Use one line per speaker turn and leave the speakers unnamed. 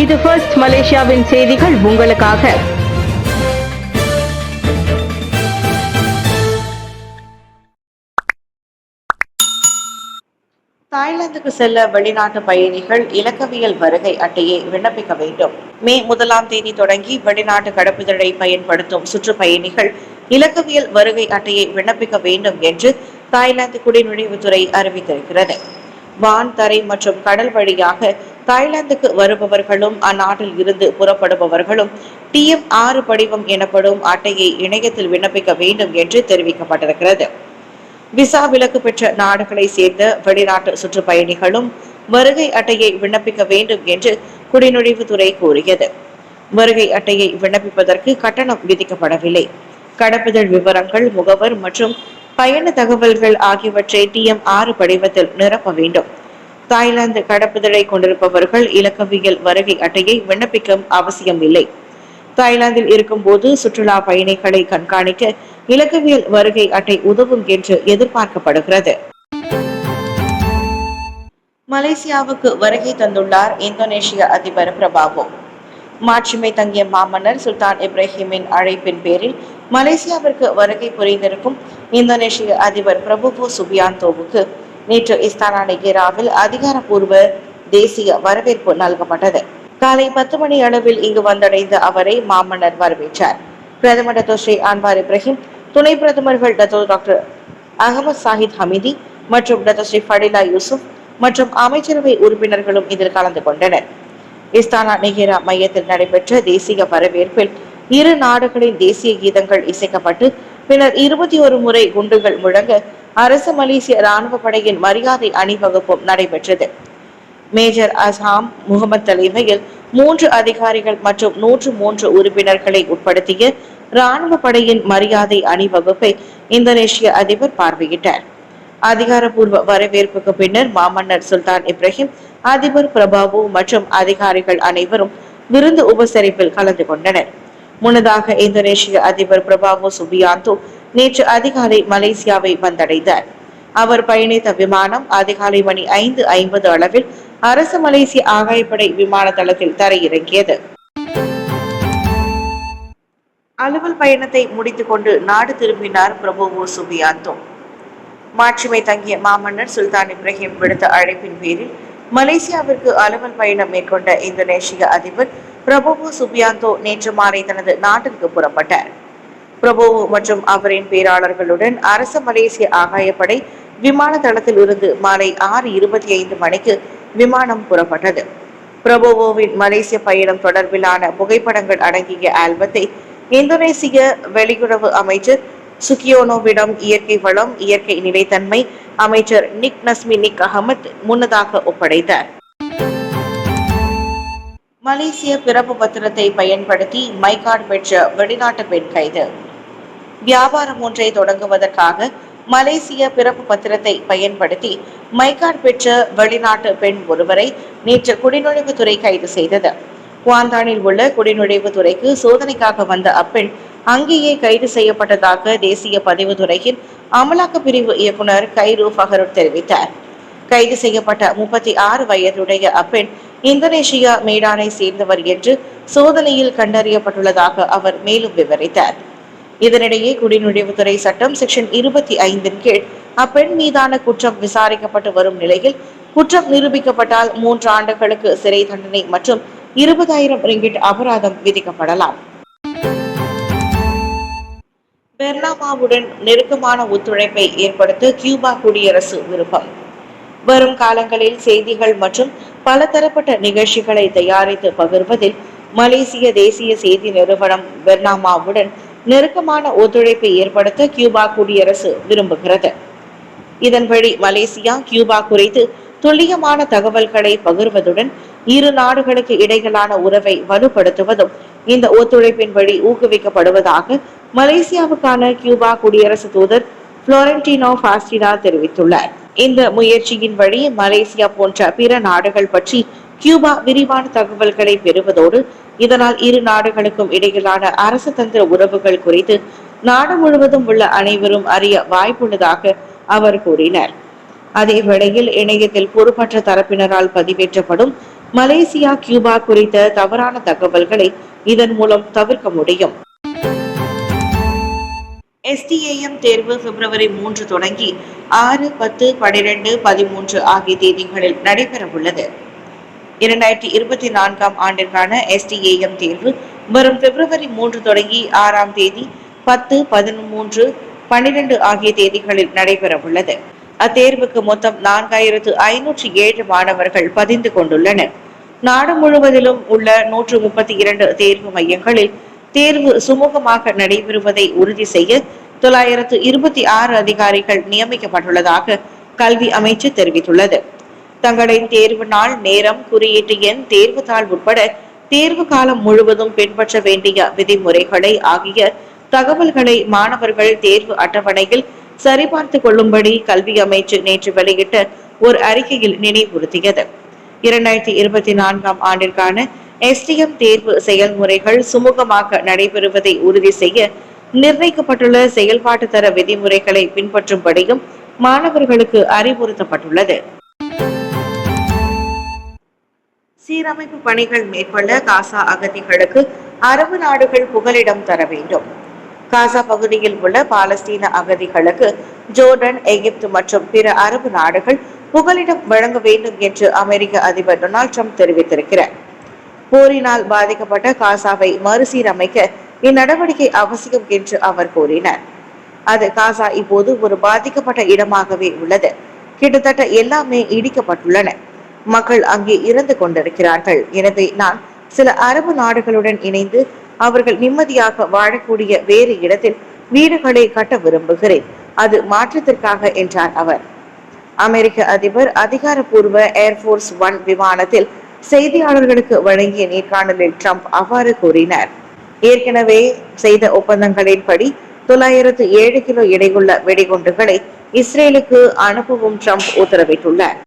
இது ஃபர்ஸ்ட் மலேசியாவின் செய்திகள் உங்களுக்காக.
தாய்லாந்துக்கு செல்ல வெளிநாட்டு பயணிகள் இலக்கவியல் வருகை அட்டையை விண்ணப்பிக்க வேண்டும். மே 1 தொடங்கி வெளிநாட்டு கடப்புதலை பயன்படுத்தும் சுற்றுப்பயணிகள் இலக்கவியல் வருகை அட்டையை விண்ணப்பிக்க வேண்டும் என்று தாய்லாந்து குடிநுழைவுத்துறை அறிவித்திருக்கிறது. வான், தரை மற்றும் கடல் வழியாக தாய்லாந்துக்கு வருபவர்களும் அந்நாட்டில் இருந்து புறப்படுபவர்களும் TM6 படிவம் எனப்படும் அட்டையை இணையத்தில் விண்ணப்பிக்க வேண்டும் என்று தெரிவிக்கப்பட்டிருக்கிறது. விசா விலக்கு பெற்ற நாடுகளை சேர்ந்த வெளிநாட்டு சுற்றுப்பயணிகளும் வருகை அட்டையை விண்ணப்பிக்க வேண்டும் என்று குடிநுழைவுத்துறை கூறியது. வருகை அட்டையை விண்ணப்பிப்பதற்கு கட்டணம் விதிக்கப்படவில்லை. கடப்புதல் விவரங்கள், முகவர் மற்றும் பயண தகவல்கள் ஆகியவற்றை TM6 படிவத்தில் நிரப்ப வேண்டும். தாய்லாந்து கடப்புதலை கொண்டிருப்பவர்கள் இலக்கவியல் வருகை அட்டையை விண்ணப்பிக்க அவசியம் இல்லை. தாய்லாந்தில் இருக்கும் போது சுற்றுலா பயணிகளை கண்காணிக்க இலக்கவியல் வருகை அட்டை உதவும் என்று எதிர்பார்க்கப்படுகிறது. மலேசியாவுக்கு வருகை தந்துள்ளார் இந்தோனேஷிய அதிபர் பிரபாவோ. மாட்சிமை தங்கிய மாமன்னர் சுல்தான் இப்ராஹிமின் அழைப்பின் பேரில் மலேசியாவிற்கு வருகை புரிந்திருக்கும் இந்தோனேஷிய அதிபர் பிரபுவோ சுபியாந்தோவுக்கு நேற்று இஸ்தானா நெகிராவில் அதிகாரப்பூர்வ தேசிய வரவேற்பு நல்கப்பட்டது. காலை 10 மணி அளவில் இங்கு வந்தடைந்த அவரை மாமன்னர் வரவேற்றார். பிரதமர் டத்தோ ஸ்ரீ அன்வார் இப்ராஹிம், துணை பிரதமர்கள் Dato doctor Ahmed Zahid Hamidi மற்றும் டத்தோ ஸ்ரீ ஃபடிலா யூசுப் மற்றும் அமைச்சரவை உறுப்பினர்களும் இதில் கலந்து கொண்டனர். இஸ்தானா நெகிரா மையத்தில் நடைபெற்ற தேசிய வரவேற்பில் இரு நாடுகளின் தேசிய கீதங்கள் இசைக்கப்பட்டு பின்னர் 21 முறை குண்டுகள் முழங்க அரசு மலேசிய ராணுவ படையின் மரியாதை அணிவகுப்பும் நடைபெற்றது. மேஜர் அஸ்ஹாம் முகமது தலைமையில் 3 அதிகாரிகள் மற்றும் 103 உறுப்பினர்களை உட்படுத்திய ராணுவ படையின் மரியாதை அணிவகுப்பை இந்தோனேஷிய அதிபர் பார்வையிட்டார். அதிகாரப்பூர்வ வரவேற்புக்கு பின்னர் மாமன்னர் சுல்தான் இப்ராஹிம், அதிபர் பிரபாவோ மற்றும் அதிகாரிகள் அனைவரும் விருந்து உபசரிப்பில் கலந்து கொண்டனர். முன்னதாக இந்தோனேஷிய அதிபர் பிரபாவோ சுபியாந்தோ நேற்று அதிகாலை மலேசியாவை வந்தடைந்தார். அவர் பயணித்த விமானம் அதிகாலை மணி 5:50 அளவில் அரசு மலேசிய ஆகாயப்படை விமான தளத்தில் தரையிறங்கியது. அலுவல் பயணத்தை முடித்துக் கொண்டு நாடு திரும்பினார் பிரபுவோ சுபியாந்தோ. மாட்சிமை தங்கிய மாமன்னர் சுல்தான் இப்ராஹிம் விடுத்த அழைப்பின் பேரில் மலேசியாவிற்கு அலுவல் பயணம் மேற்கொண்ட இந்தோனேஷிய அதிபர் பிரபுவோ சுபியாந்தோ நேற்று மாலை தனது நாட்டிற்கு புறப்பட்டார். பிரபுவோ மற்றும் அவரின் பேராளர்களுடன் அரசு மலேசிய ஆகாயப்படை விமான தளத்தில் இருந்து மாலை 6:25 மணிக்கு விமானம் புறப்பட்டது. பிரபுவோவின் மலேசிய பயணம் தொடர்பிலான புகைப்படங்கள் அடங்கிய ஆல்பத்தை இந்தோனேசிய வெளியுறவு அமைச்சர் சுகியோனோவிடம் இயற்கை வளம், இயற்கை நிலைத்தன்மை அமைச்சர் நிக் நஸ்மி நிக் அகமது முன்னதாக ஒப்படைத்தார். மலேசிய பிறப்பு பத்திரத்தை பயன்படுத்தி மைகார்டு பெற்ற வெளிநாட்டு பெண் கைது. வியாபாரம் ஒன்றை தொடங்குவதற்காக மலேசிய பிறப்பு பத்திரத்தை பயன்படுத்தி மைகார்டு பெற்ற வெளிநாட்டு பெண் ஒருவரை நேற்று குடிநுழைவுத்துறை கைது செய்தது. குவாந்தானில் உள்ள குடிநுழைவுத்துறைக்கு சோதனைக்காக வந்த அப்பெண் அங்கேயே கைது செய்யப்பட்டதாக தேசிய பதிவுத்துறையின் அமலாக்க பிரிவு இயக்குனர் கைரு ஃபஹருட் தெரிவித்தார். கைது செய்யப்பட்ட 36 வயதுடைய அப்பெண் இந்தோனேஷியா மேடானை சேர்ந்தவர் என்று சோதனையில் கண்டறியப்பட்டுள்ளதாக அவர் மேலும் விவரித்தார். இதனிடையே குடிநுழைவுத்துறை சட்டம் செக்ஷன் 25 கீழ் அப்பெண் மீதான குற்றம் விசாரிக்கப்பட்டு வரும் நிலையில் குற்றம் நிரூபிக்கப்பட்டால் 3 ஆண்டுகளுக்கு சிறை தண்டனை மற்றும் 20,000 ரிங்கிட் அபராதம் விதிக்கப்படலாம். பெர்னாமாவுடன் நெருக்கமான ஒத்துழைப்பை ஏற்படுத்த கியூபா குடியரசு விருப்பம். வரும் காலங்களில் செய்திகள் மற்றும் பலதரப்பட்ட நிகழ்ச்சிகளை தயாரித்து பகிர்வதில் மலேசிய தேசிய செய்தி நிறுவனம் பெர்னாமாவுடன் நெருக்கமான ஒத்துழைப்பை ஏற்படுத்த கியூபா குடியரசு விரும்புகிறது. இதன்படி மலேசியா கியூபா குறித்து துல்லியமான தகவல்களை பகிர்வதுடன் இரு நாடுகளுக்கு இடையிலான உறவை வலுப்படுத்துவதும் இந்த ஒத்துழைப்பின்படி ஊக்குவிக்கப்படுவதாக மலேசியாவுக்கான கியூபா குடியரசு தூதர் புளோரன்டினோ பாஸ்டினா தெரிவித்துள்ளார். இந்த முயற்சியின் வழி மலேசியா போன்ற பிற நாடுகள் பற்றி கியூபா விரிவான தகவல்களை பெறுவதோடு இதனால் இரு நாடுகளுக்கும் இடையிலான அரசு தந்திர உறவுகள் குறித்து நாடு முழுவதும் உள்ள அனைவரும் அறிய வாய்ப்புள்ளதாக அவர் கூறினார். அதே வேளையில் இணையத்தில் பொறுப்பற்ற தரப்பினரால் பதிவேற்றப்படும் மலேசியா கியூபா குறித்த தவறான தகவல்களை இதன் மூலம் தவிர்க்க முடியும். STAM தேர்வு February 3 தொடங்கி 6, 10, 12, 13 ஆகிய தேதிகளில் நடைபெற உள்ளது. 2024ஆம் ஆண்டிற்கான STAM தேர்வு வரும் February 3 தொடங்கி 6ஆம் தேதி 10, 13, 12 ஆகிய தேதிகளில் நடைபெற உள்ளது. அத்தேர்வுக்கு மொத்தம் 4507 மாணவர்கள் பதிந்து கொண்டுள்ளனர். நாடு முழுவதிலும் உள்ள 132 தேர்வு மையங்களில் தேர்வு சுமூகமாக நடைபெறுவதை உறுதி செய்ய 926 அதிகாரிகள் நியமிக்கப்பட்டுள்ளதாக கல்வி அமைச்சு தெரிவித்துள்ளது. தங்களின் தேர்வு நாள், நேரம், குறியீட்டு எண், தேர்வு தாள் உட்பட தேர்வு காலம் முழுவதும் பின்பற்ற வேண்டிய விதிமுறைகளை ஆகிய தகவல்களை மாணவர்கள் தேர்வு அட்டவணையில் சரிபார்த்துக் கொள்ளும்படி கல்வி அமைச்சு நேற்று வெளியிட்ட ஒரு அறிக்கையில் நினைவுறுத்தியது. 2024ஆம் ஆண்டிற்கான STM தேர்வு செயல்முறைகள் சுமூகமாக நடைபெறுவதை உறுதி செய்ய நிர்ணயிக்கப்பட்டுள்ள செயல்பாட்டு தர விதிமுறைகளை பின்பற்றும்படியும் மாணவர்களுக்கு அறிவுறுத்தப்பட்டுள்ளது. சீரமைப்பு பணிகள் மேற்கொள்ள காசா அகதிகளுக்கு அரபு நாடுகள் புகலிடம் தர வேண்டும். காசா பகுதியில் உள்ள பாலஸ்தீன அகதிகளுக்கு ஜோர்டன், எகிப்து மற்றும் பிற அரபு நாடுகள் புகலிடம் வழங்க வேண்டும் என்று அமெரிக்க அதிபர் டொனால்ட் ட்ரம்ப் தெரிவித்திருக்கிறார். போரினால் பாதிக்கப்பட்ட காசாவை மறுசீரமைக்க இந்நடவடிக்கை அவசியம் என்று அவர் கூறினார். அது காசா இப்போது ஒரு பாதிக்கப்பட்ட இடமாகவே உள்ளது. கிட்டத்தட்ட எல்லாமே இடிக்கப்பட்டுள்ளன. மக்கள் அங்கே இறந்து கொண்டிருக்கிறார்கள். எனவே நான் சில அரபு நாடுகளுடன் இணைந்து அவர்கள் நிம்மதியாக வாழக்கூடிய வேறு இடத்தில் வீடுகளை கட்ட விரும்புகிறேன். அது மாற்றத்திற்காக என்றார் அவர். அமெரிக்க அதிபர் அதிகாரப்பூர்வ ஏர்போர்ஸ் 1 விமானத்தில் செய்தியாளர்களுக்கு வழங்கிய நேர்காணலில் ட்ரம்ப் அவ்வாறு கூறினார். ஏற்கனவே செய்த ஒப்பந்தங்களின்படி 907 கிலோ எடையுள்ள வெடிகுண்டுகளை இஸ்ரேலுக்கு அனுப்பவும் ட்ரம்ப் உத்தரவிட்டுள்ளார்.